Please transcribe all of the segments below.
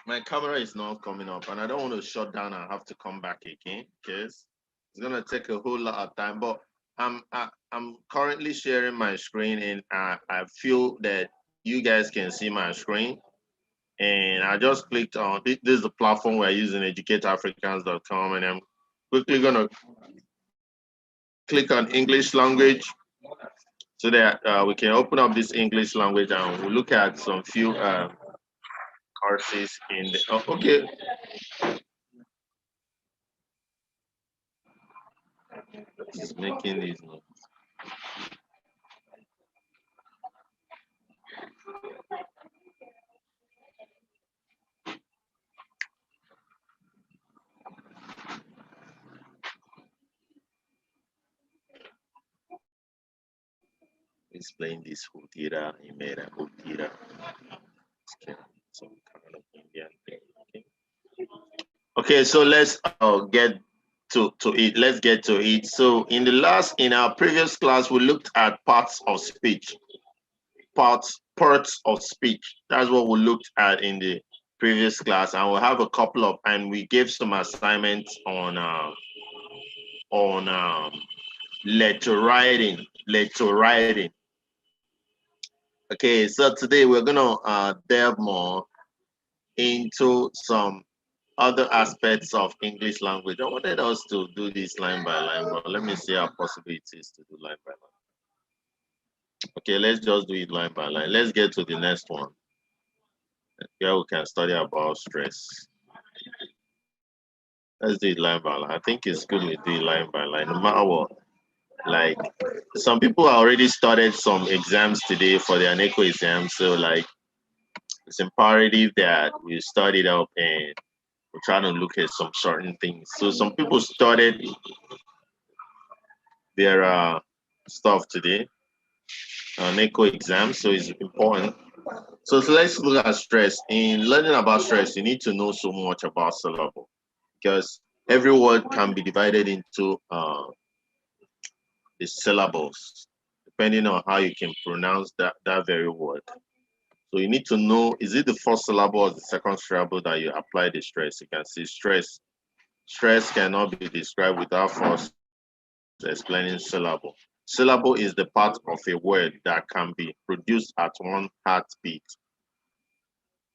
My camera is not coming up, and I don't want to shut down and have to come back again because it's gonna take a whole lot of time. But I'm currently sharing my screen, and I feel that you guys can see my screen. And I just clicked on this is the platform we're using, educateafricans.com, and I'm quickly gonna click on English language so that we can open up this English language and we'll look at some few courses in the. Oh, okay. It's making these notes. Explain this Hutira, Imera, Hutira. Some kind of Indian thing. Okay. Okay, so let's get to it. Let's get to it. So in our previous class, we looked at parts of speech. Parts of speech. That's what we looked at in the previous class, and we'll have a couple of, and we gave some assignments on letter writing. Okay, so today we're gonna delve more into some other aspects of English language. I wanted us to do this line by line, but let me see how possible it is to do line by line. Okay, let's just do it line by line. Let's get to the next one. Here we can study about stress. Let's do it line by line. I think it's good we do it line by line, no matter what. Like some people already started some exams today for their NECO exam, so like it's imperative that we study it up and we're trying to look at some certain things. So some people started their stuff today, NECO exam, so it's important. So let's look at stress. In learning about stress, you need to know so much about syllable because every word can be divided into the syllables, depending on how you can pronounce that very word. So you need to know, is it the first syllable or the second syllable that you apply the stress? You can see stress. Stress cannot be described without first explaining syllable. Syllable is the part of a word that can be produced at one heartbeat.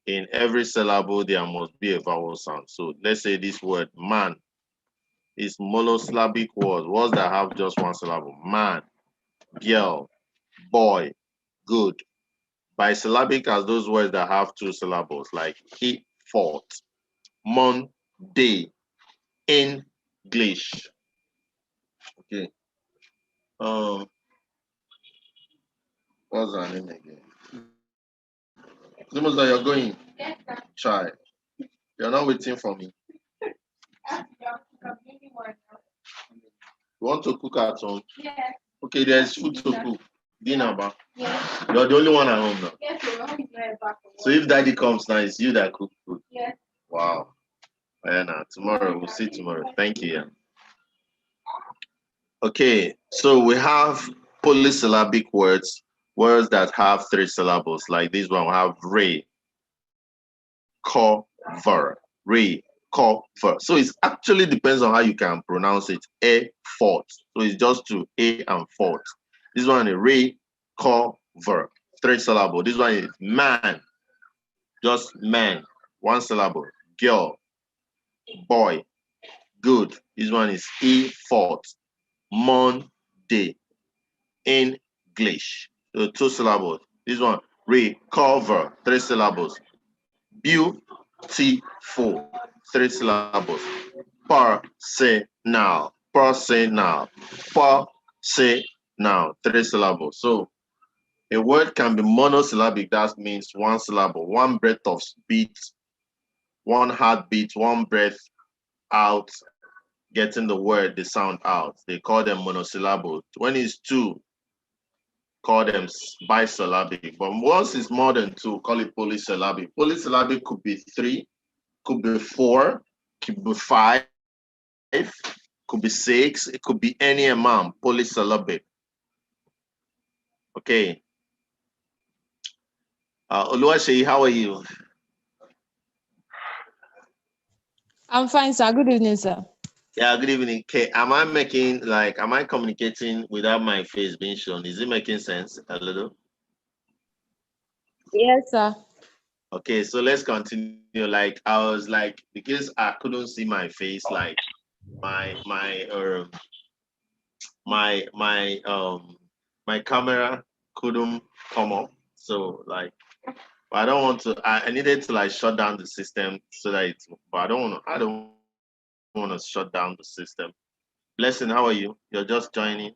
In every syllable, there must be a vowel sound. So let's say this word man is monosyllabic words that have just one syllable. Man, girl, boy, good. Bisyllabic as those words that have two syllables, like he fought, Monday, English. Okay. What's her name again? Almost that you're going. Try. You're not waiting for me. You want to cook at home? Yes. Okay, there's food to cook. Dinner, ba? Yes. You're the only one at home now. Yes, so if daddy comes now, it's you that cook food. Yes. Wow. Yeah, now tomorrow we'll see tomorrow. Thank you. Yeah. Okay, so we have polysyllabic words that have three syllables, like this one. We have re, cover, re, cover. So it actually depends on how you can pronounce it. A fort. So it's just two A and fort. This one is re, cover, three syllable. This one is man, just man, one syllable. Girl, boy, good. This one is E fort. Monday, English. So two syllables. This one, recover, three syllables. Beautiful, three syllables. Personal, personal, personal, three syllables. So a word can be monosyllabic, that means one syllable, one breath of beat, one heartbeat, one breath out, getting the word, the sound out. They call them monosyllable. When it's two, call them bisyllabic. But once it's more than two, call it polysyllabic. Polysyllabic could be three, could be four, could be five, could be six, it could be any amount, polysyllabic. Okay. Oluwaseyi, how are you? I'm fine, sir. Good evening, sir. Yeah, good evening. Okay, am I communicating without my face being shown? Is it making sense a little? Yes, sir. Okay, so let's continue. Like I was like, because I couldn't see my face, like my my um my my camera couldn't come up. So like, but I don't want to. I needed to like shut down the system so that it's. But I don't want to shut down the system. Blessing, how are you? You're just joining.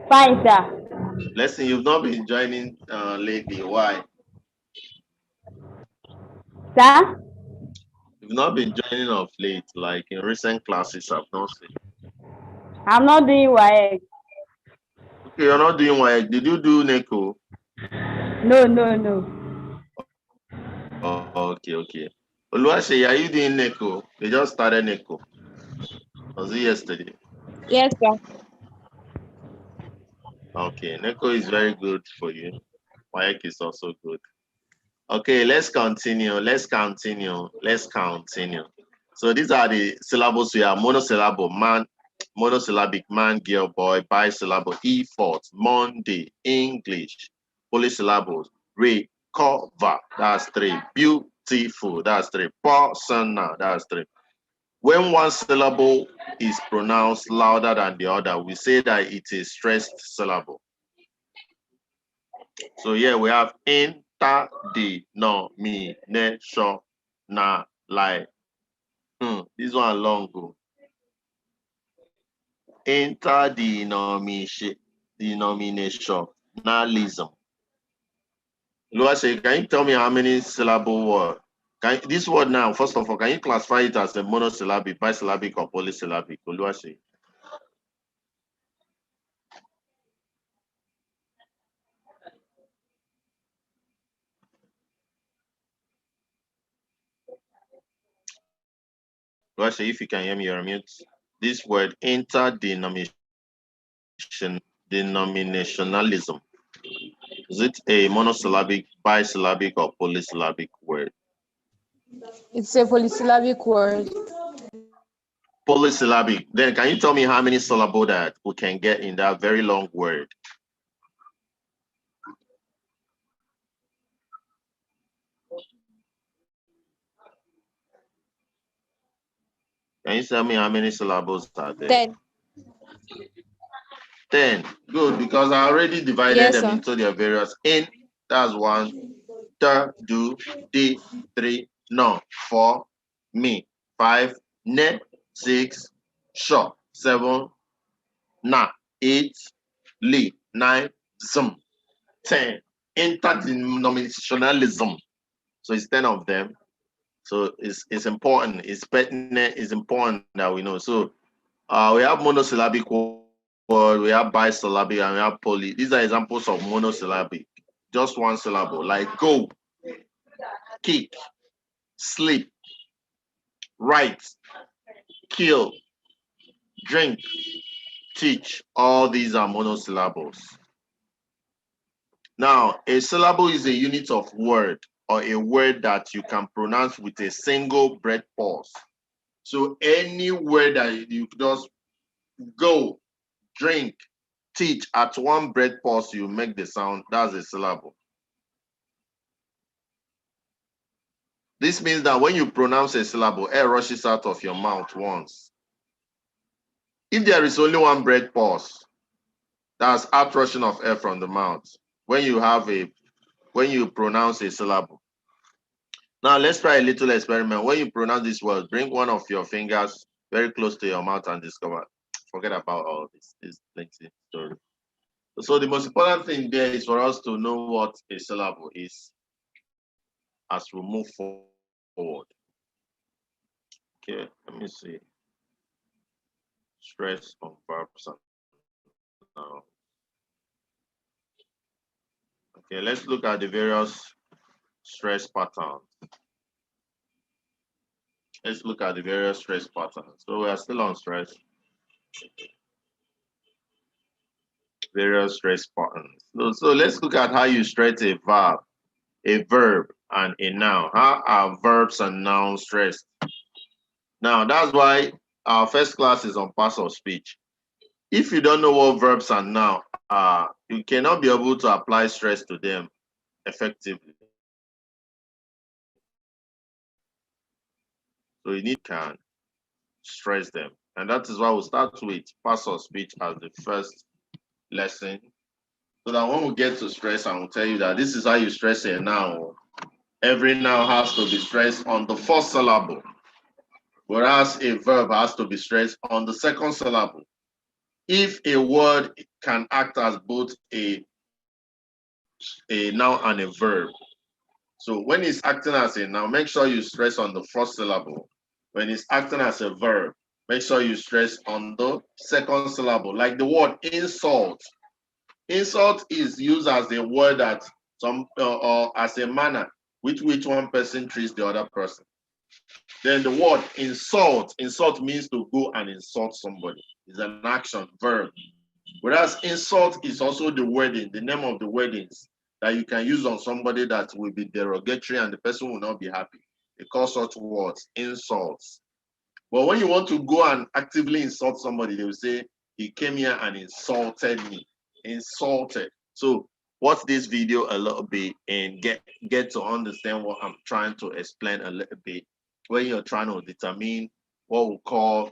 Fine, sir. Blessing, you've not been joining lately. Why? Sir, You've not been joining of late. Like in recent classes, I've not seen. I'm not doing WAEC. Okay, you're not doing work. Did you do NECO? No, no, no. Okay, okay. Oluwase, are you doing NECO? They just started NECO. Was it yesterday? Yes, sir. Okay, NECO is very good for you. WAEC is also good. Okay, let's continue. Let's continue. Let's continue. So these are the syllables we have: monosyllable, man, monosyllabic, man, girl, boy, bisyllable, e-fort, Monday, English, polysyllables, recover, that's three, beautiful, that's three, personal, that's three. When one syllable is pronounced louder than the other, we say that it is stressed syllable. So here we have interdenomination, na like this one long go. Interdenominationalism. Luase, can you tell me how many syllable word? This word now, first of all, can you classify it as a monosyllabic, bisyllabic, or polysyllabic? Luase. Luase, if you can hear me, you're mute. This word denominationalism. Is it a monosyllabic, bisyllabic, or polysyllabic word? It's a polysyllabic word. Polysyllabic. Then can you tell me how many syllables that we can get in that very long word? Can you tell me how many syllables are there? 10. 10. Good, because I already divided Yes, them sir. into their various. In, that's one. Da, do, di, three, no, four, me, five, ne, six, sho, seven, na, eight, li, nine, zum, 10. Interdenominationalism. So it's 10 of them. So it's important. It's pertinent. It's important that we know. So we have monosyllabic word, we have bisyllabic, and we have poly. These are examples of monosyllabic. Just one syllable, like go, kick, sleep, write, kill, drink, teach. All these are monosyllables. Now, a syllable is a unit of word or a word that you can pronounce with a single breath pause. So any word that you just go, drink, teach at one breath pause, you make the sound. That's a syllable. This means that when you pronounce a syllable, air rushes out of your mouth once. If there is only one breath pause, that's outrushing of air from the mouth. When you pronounce a syllable. Now let's try a little experiment. When you pronounce this word, bring one of your fingers very close to your mouth and discover. Forget about all this lengthy story. So the most important thing there is for us to know what a syllable is as we move forward. Okay, let me see. Stress on verbs now. Okay, let's look at the various stress patterns. Let's look at the various stress patterns. So we are still on stress. Various stress patterns. So let's look at how you stress a verb. a verb and a noun. How are verbs and nouns stressed? Now, that's why our first class is on parts of speech. If you don't know what verbs and nouns are, you cannot be able to apply stress to them effectively. So you need can stress them. And that is why we'll start with parts of speech as the first lesson. So that when we get to stress, I will tell you that this is how you stress a noun. Every noun has to be stressed on the first syllable, whereas a verb has to be stressed on the second syllable. If a word can act as both a noun and a verb. So when it's acting as a noun, make sure you stress on the first syllable. When it's acting as a verb, make sure you stress on the second syllable. Like the word insult. Insult is used as a word that or as a manner with which one person treats the other person. Then the word insult means to go and insult somebody. It's an action, verb. Whereas insult is also the wording, the name of the wordings that you can use on somebody that will be derogatory and the person will not be happy. They call such words insults. But when you want to go and actively insult somebody, they will say, he came here and insulted me. Insulted. So watch this video a little bit and get to understand what I'm trying to explain a little bit when you're trying to determine what we call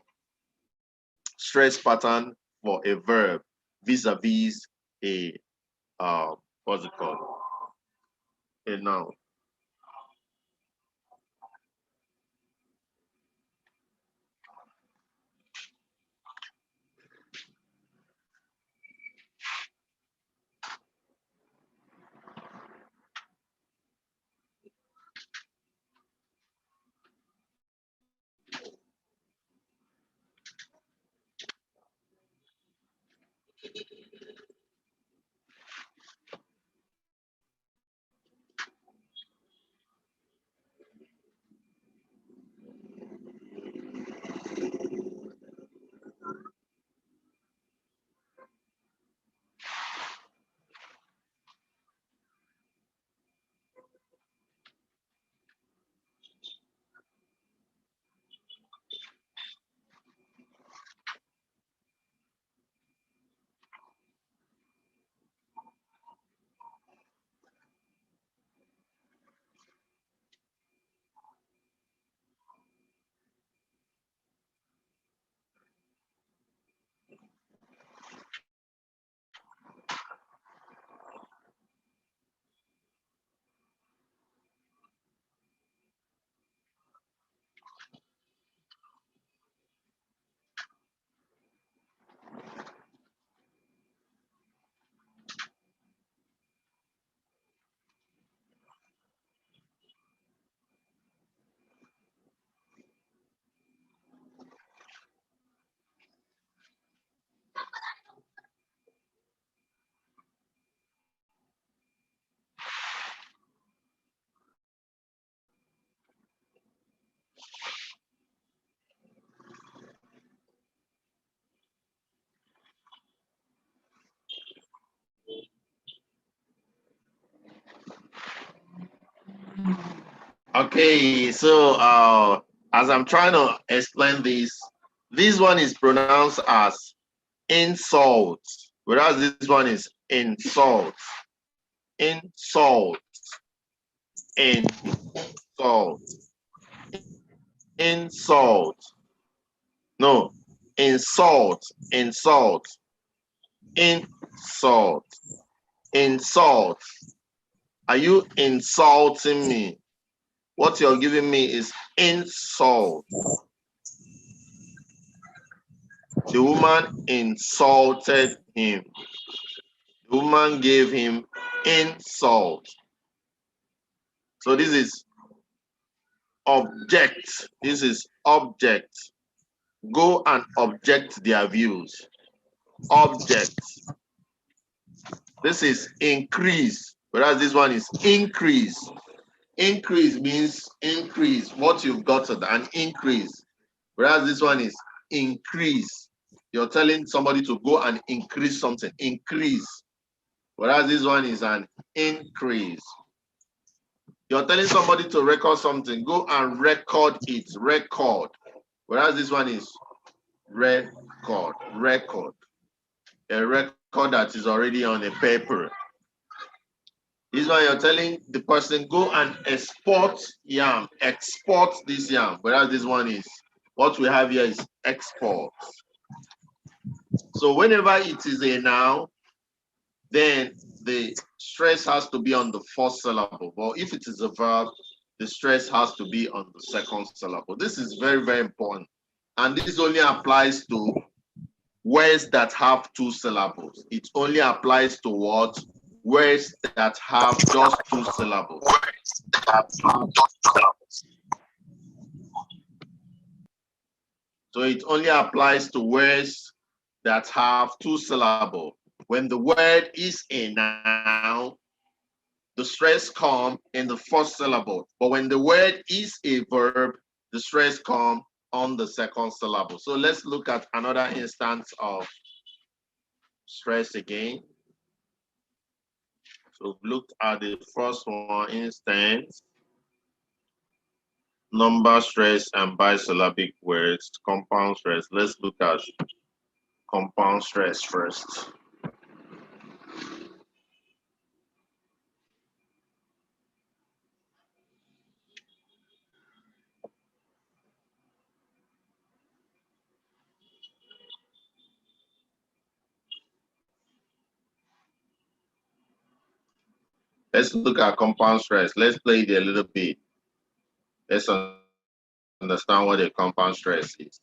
stress pattern for a verb vis-a-vis a what's it called? A noun. Okay, so as I'm trying to explain this one is pronounced as insult, whereas this one is insult, insult, insult, insult. No, insult, insult, insult, insult. Are you insulting me? What you're giving me is insult. The woman insulted him. The woman gave him insult. So this is object. This is object. Go and object their views. Object. This is increase, whereas this one is increase. Increase means increase what you've gotten, an increase. Whereas this one is increase. You're telling somebody to go and increase something, increase. Whereas this one is an increase. You're telling somebody to record something, go and record it, record. Whereas this one is record, record. A record that is already on a paper. This one you're telling the person, go and export yam, export this yam. Whereas this one is, what we have here is export. So whenever it is a noun, then the stress has to be on the first syllable. But if it is a verb, the stress has to be on the second syllable. This is very, very important. And this only applies to words that have two syllables. It only applies to what? Words that have just two syllables. So it only applies to words that have two syllables. When the word is a noun, the stress comes in the first syllable. But when the word is a verb, the stress comes on the second syllable. So let's look at another instance of stress again. So look at the first one instance. Number stress and bisyllabic words, compound stress. Let's look at compound stress first. Let's look at compound stress. Let's play it a little bit. Let's understand what a compound stress is.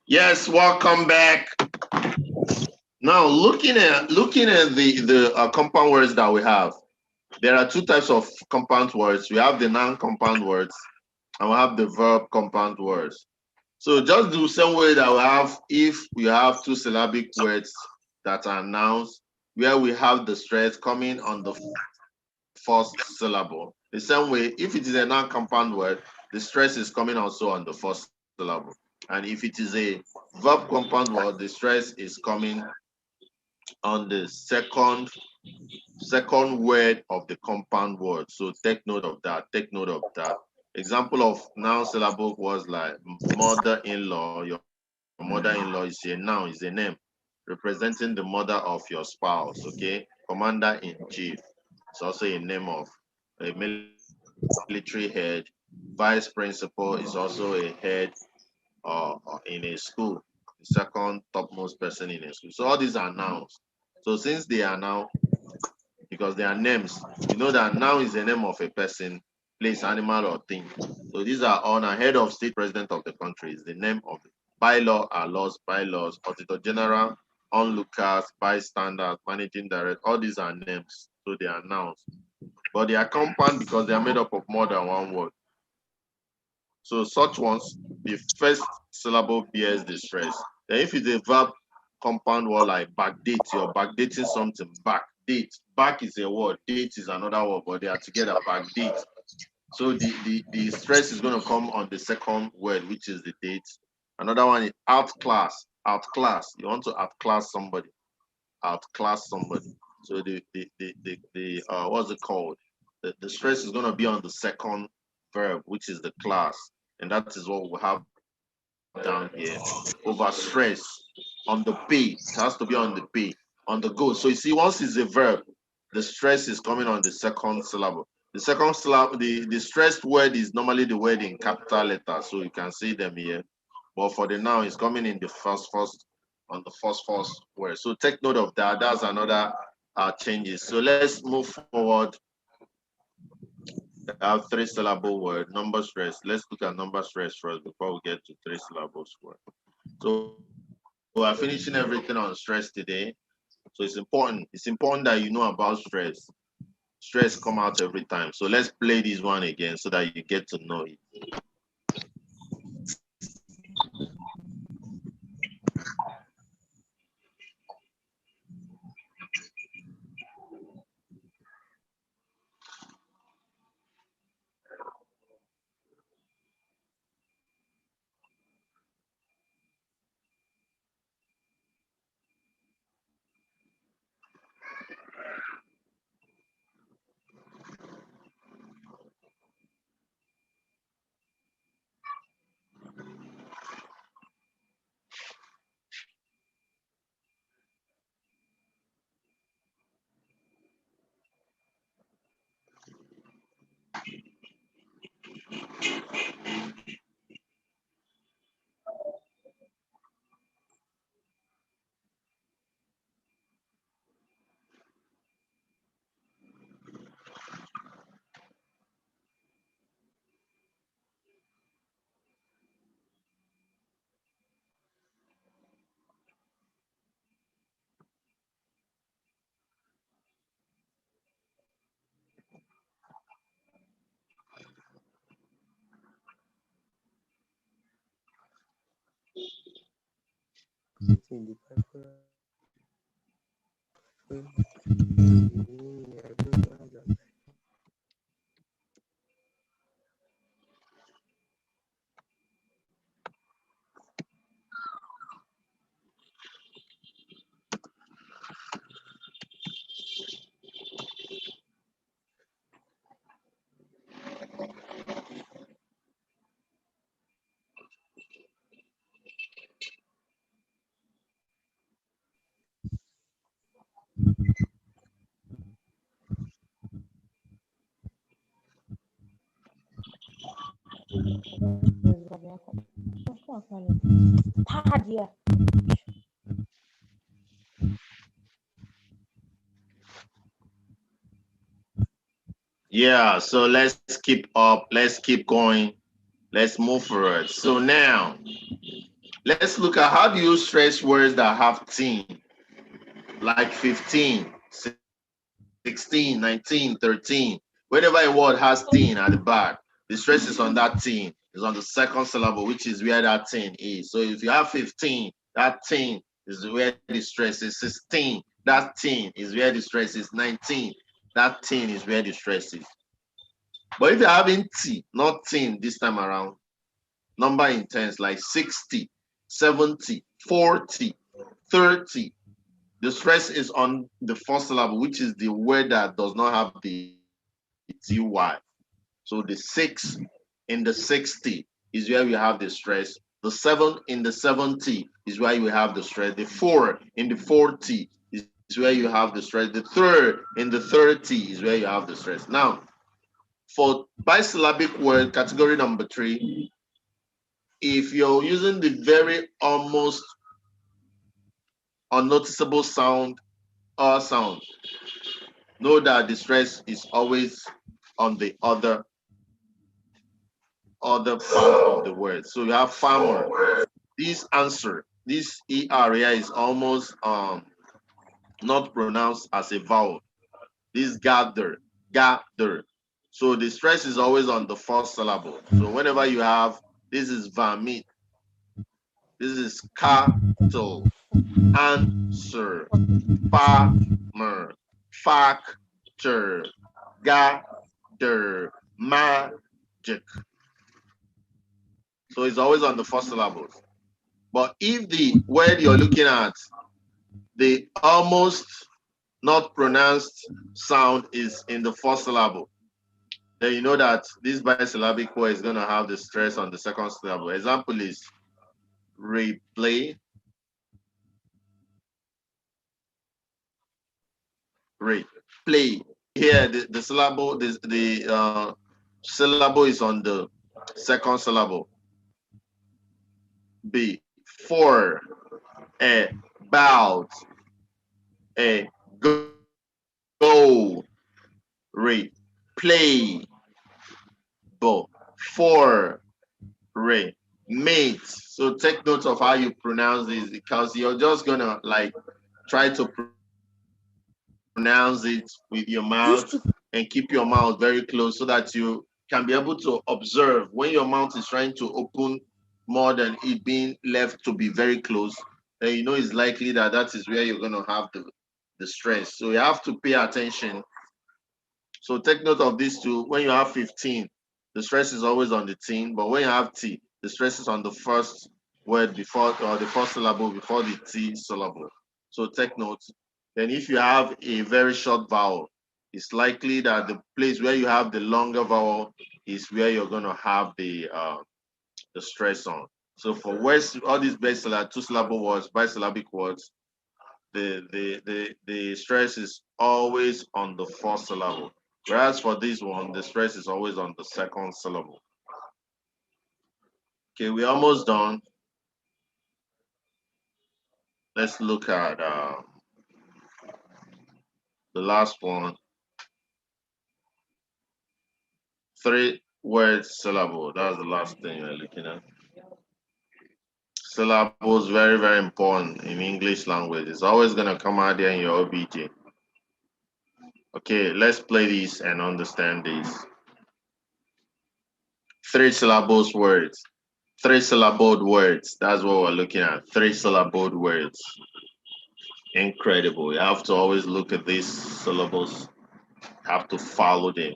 Yes, welcome back. Now, looking at the compound words that we have, there are two types of compound words. We have the noun compound words, and we have the verb compound words. So just the same way that we have if we have two syllabic words that are nouns, where we have the stress coming on the first syllable. The same way, if it is a noun compound word, the stress is coming also on the first syllable. And if it is a verb compound word, the stress is coming on the second word of the compound word. So take note of that. Take note of that. Example of noun syllable was like mother-in-law. Your mother-in-law is a noun, is a name representing the mother of your spouse. Okay, commander-in-chief. It's also a name of a military head. Vice principal is also a head in a school, the second topmost person in a school. So all these are nouns. So since they are now, because they are names, you know that noun is the name of a person, place, animal, or thing. So these are all now. Head of state, president of the country is the name of it. Bylaw are laws, bylaws, auditor general, onlookers, bystanders, managing director. All these are names, so they are nouns. But they are compound because they are made up of more than one word. So such ones, the first syllable bears the stress. Then if it's a verb compound word like backdate, you're backdating something, backdate. Back is a word, date is another word, but they are together, backdate. So the stress is going to come on the second word, which is the date. Another one is outclass. outclass. You want to outclass somebody. Outclass somebody. So the what's it called? The stress is gonna be on the second verb, which is the class, and that is what we have down here. Over stress on the pay. It has to be on the pay. On the go. So you see, once it's a verb, the stress is coming on the second syllable. The second syllable, the stressed word is normally the word in capital letters, so you can see them here. But for the noun, it's coming in the first on the first word. So take note of that. That's another changes. So let's move forward. I have 3-syllable word, number stress. Let's look at number stress first before we get to 3-syllable word. So we are finishing everything on stress today. So it's important. It's important that you know about stress. Stress come out every time. So let's play this one again so that you get to know it. Yeah, so let's keep up. Let's keep going. Let's move forward. So now, let's look at how do you stress words that have teen, like 15, 16, 19, 13. Whenever a word has teen at the back, the stress is on that teen. It's on the second syllable, which is where that teen is. So if you have 15, that teen is where the stress is. 16, that teen is where the stress is. 19, that teen is where the stress is. But if you're having T, not teen this time around, number in tens like 60, 70, 40, 30, the stress is on the first syllable, which is the word that does not have the TY. So the 6 in the 60 is where we have the stress. The 7 in the 70 is where you have the stress. The 4 in the 40 is where you have the stress. The 3 in the 30 is where you have the stress. Now, for bisyllabic word, category number 3, if you're using the very almost unnoticeable sound or sound, know that the stress is always on the other part of the word. So you have farmer. This answer, this ER here is almost not pronounced as a vowel. This gather. So the stress is always on the first syllable. So whenever you have, this is vomit, this is cattle, answer, farmer, factor, gather, magic. So it's always on the first syllables. But if the word you're looking at, the almost not pronounced sound is in the first syllable, then you know that this bisyllabic word is going to have the stress on the second syllable. Example is replay, replay. Here, the syllable, the syllable is on the second syllable. B, for, about, go, replay, for, mate. So take note of how you pronounce this, because you're just gonna like try to pronounce it with your mouth and keep your mouth very close so that you can be able to observe when your mouth is trying to open more than it being left to be very close. Then you know it's likely that that is where you're gonna have the stress. So you have to pay attention. So take note of this too. When you have 15, the stress is always on the T, but when you have T, the stress is on the first word before, or the first syllable before the T syllable. So take note. Then if you have a very short vowel, it's likely that the place where you have the longer vowel is where you're going to have the stress on. So for words, all these two syllable words, bisyllabic words, the stress is always on the first syllable. Whereas for this one, the stress is always on the second syllable. Okay, we're almost done. Let's look at the last one. 3 word syllable. That's the last thing we're looking at. Syllables, very, very important in English language. It's always going to come out there in your OBJ. Okay, let's play this and understand this. 3 syllables words. 3-syllabled words. That's what we're looking at. 3-syllabled words. Incredible. You have to always look at these syllables. You have to follow them.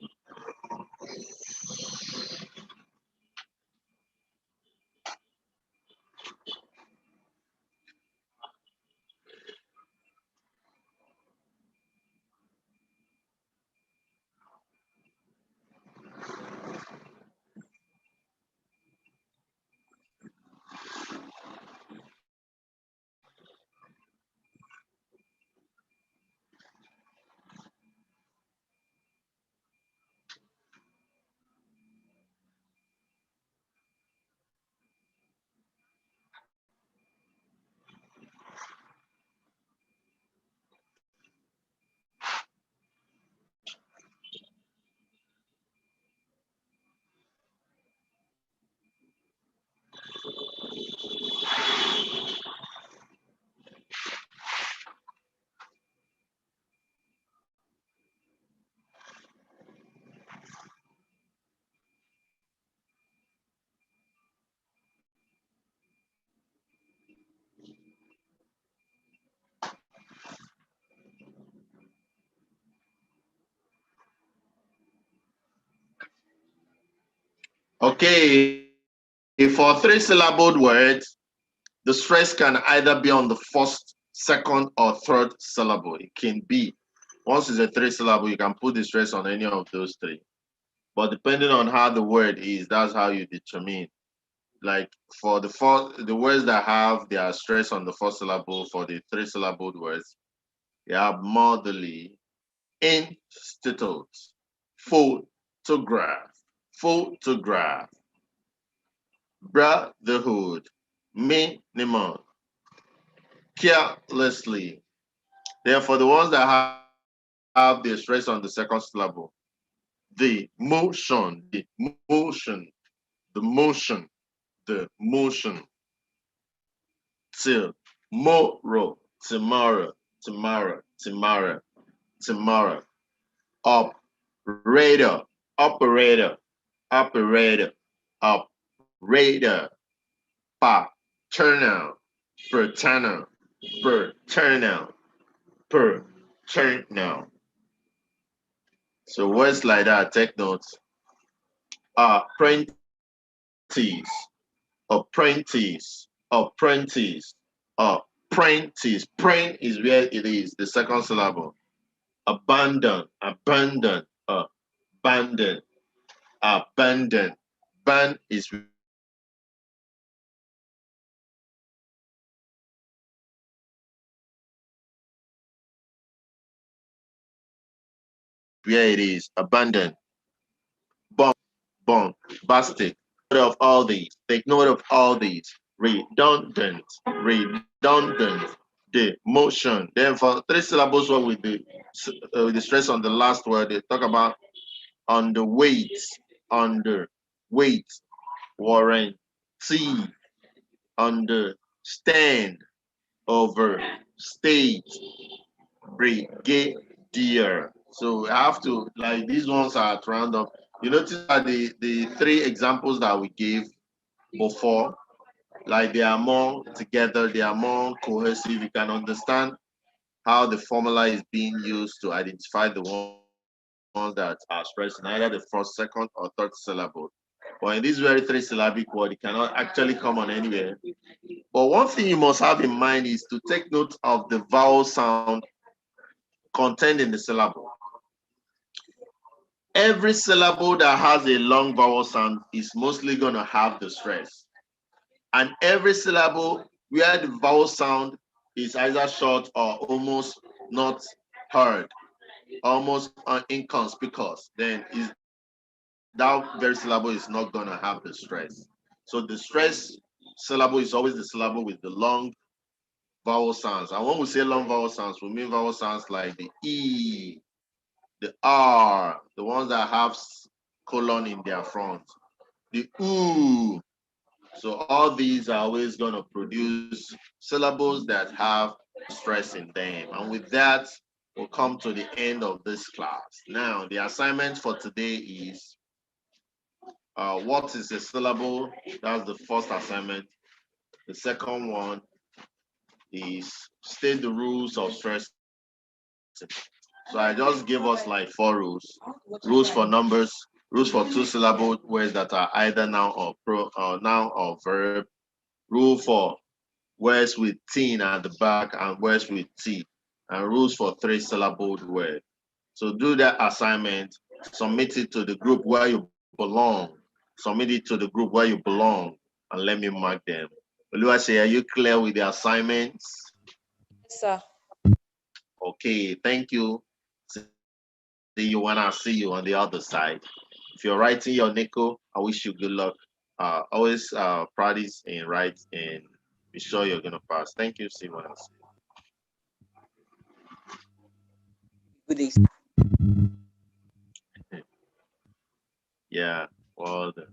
Okay, for 3-syllabled words, the stress can either be on the first, second, or third syllable. It can be. Once it's a 3-syllable, you can put the stress on any of those 3. But depending on how the word is, that's how you determine. Like for the words that have their stress on the first syllable, for the 3-syllabled words, you have motherly, institute, photograph, photograph, brotherhood, minimum, carelessly. Therefore, the ones that have the stress on the second syllable, the motion, the motion, the motion, the motion, tomorrow, tomorrow, tomorrow, tomorrow, tomorrow, operator, operator, operator, operator, paternal, paternal, paternal, paternal. So words like that, take notes. Apprentice, apprentice, apprentice, apprentice. Print is where it is, the second syllable. Abandon, abandon, abandon, abandon. Ban is where it is. Abandon. Bomb, bomb, bastic. Of all these. Take note of all these. Redundant, redundant. The motion. Then for three syllables, what with the stress on the last word, they talk about underweight, underweight, warranty, understand, overstate, brigadier. So I have to, like, these ones are at random. You notice that the three examples that we gave before, like they are more together, they are more cohesive. You can understand how the formula is being used to identify the ones that are stressed in either the first, second, or third syllable. But in this very three-syllabic word, it cannot actually come on anywhere. But one thing you must have in mind is to take note of the vowel sound contained in the syllable. Every syllable that has a long vowel sound is mostly going to have the stress. And every syllable where the vowel sound is either short or almost not heard, almost inconspicuous, then that very syllable is not going to have the stress. So the stress syllable is always the syllable with the long vowel sounds. And when we say long vowel sounds, we mean vowel sounds like the E, the R, the ones that have colon in their front, the OO. So all these are always going to produce syllables that have stress in them. And with that, we'll come to the end of this class. Now, the assignment for today is what is a syllable? That's the first assignment. The second one is state the rules of stress. So I just gave us like 4 rules. Rules for numbers, rules for 2-syllable words that are either noun or verb. Rule for words with T at the back and words with T. And rules for 3-syllable words. So do that assignment, submit it to the group where you belong. Submit it to the group where you belong and let me mark them. Oluwase, are you clear with the assignments? Yes, sir. Okay, thank you. See you when I see you on the other side. If you're writing your NICO, I wish you good luck. Always practice and write and be sure you're gonna pass. Thank you. See you when I see Good day. you. Yeah, well done.